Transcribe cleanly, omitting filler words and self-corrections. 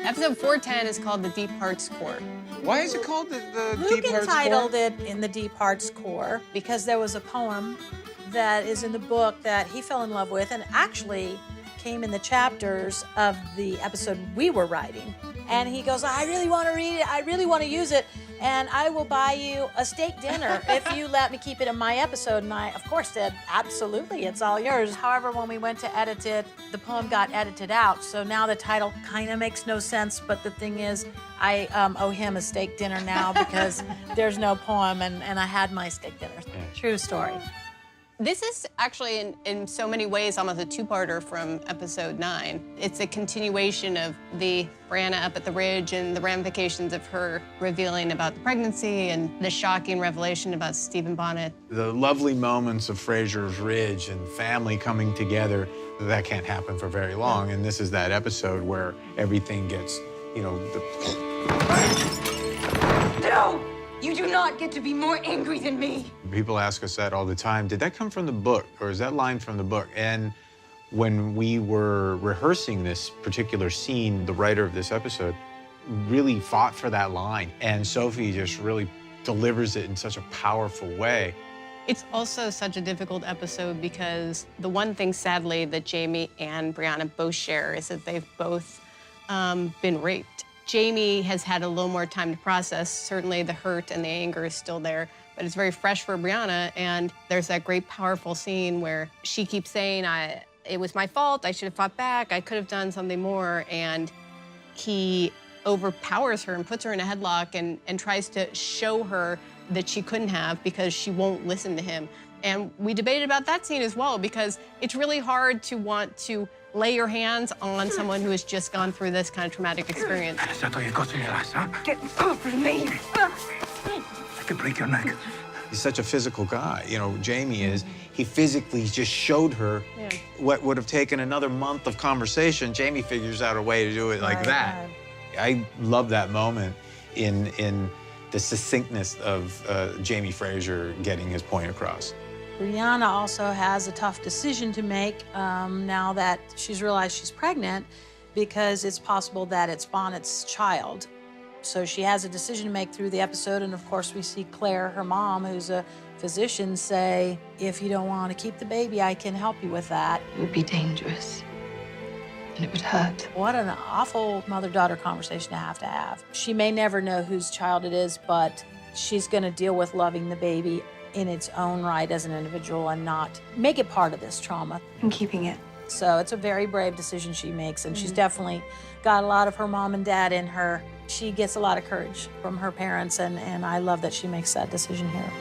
Episode 410 is called The Deep Heart's Core. Why is it called the Luke Deep Heart's entitled Core? it In the Deep Heart's Core because there was a poem that is in the book that he fell in love with and actually came in the chapters of the episode we were writing. And he goes, I really want to read it, I really want to use it, and I will buy you a steak dinner if you let me keep it in my episode. And I, of course, said, absolutely, it's all yours. However, when we went to edit it, the poem got edited out, so now the title kind of makes no sense, but the thing is, I owe him a steak dinner now because there's no poem, and I had my steak dinner. Yeah. True story. This is actually, in so many ways, almost a two-parter from episode 9. It's a continuation of the Brianna up at the ridge and the ramifications of her revealing about the pregnancy and the shocking revelation about Stephen Bonnet. The lovely moments of Fraser's Ridge and family coming together, that can't happen for very long. And this is that episode where everything gets, you know, No! You do not get to be more angry than me. People ask us that all the time. Did that come from the book, or is that line from the book? And when we were rehearsing this particular scene, the writer of this episode really fought for that line. And Sophie just really delivers it in such a powerful way. It's also such a difficult episode because the one thing, sadly, that Jamie and Brianna both share is that they've both been raped. Jamie has had a little more time to process. Certainly the hurt and the anger is still there, but it's very fresh for Brianna. And there's that great, powerful scene where she keeps saying, it was my fault, I should have fought back, I could have done something more. And he overpowers her and puts her in a headlock and tries to show her that she couldn't have because she won't listen to him. And we debated about that scene as well because it's really hard to want to lay your hands on someone who has just gone through this kind of traumatic experience. Get off of me! I could break your neck. He's such a physical guy, you know, Jamie is. He physically just showed her what would have taken another month of conversation. Jamie figures out a way to do it like that. I love that moment in the succinctness of Jamie Fraser getting his point across. Brianna also has a tough decision to make now that she's realized she's pregnant because it's possible that it's Bonnet's child. So she has a decision to make through the episode, and of course we see Claire, her mom, who's a physician, say, if you don't want to keep the baby, I can help you with that. It would be dangerous, and it would hurt. What an awful mother-daughter conversation to have. She may never know whose child it is, but she's gonna deal with loving the baby in its own right as an individual and not make it part of this trauma. I'm keeping it. So it's a very brave decision she makes, and she's definitely got a lot of her mom and dad in her. She gets a lot of courage from her parents, and I love that she makes that decision here.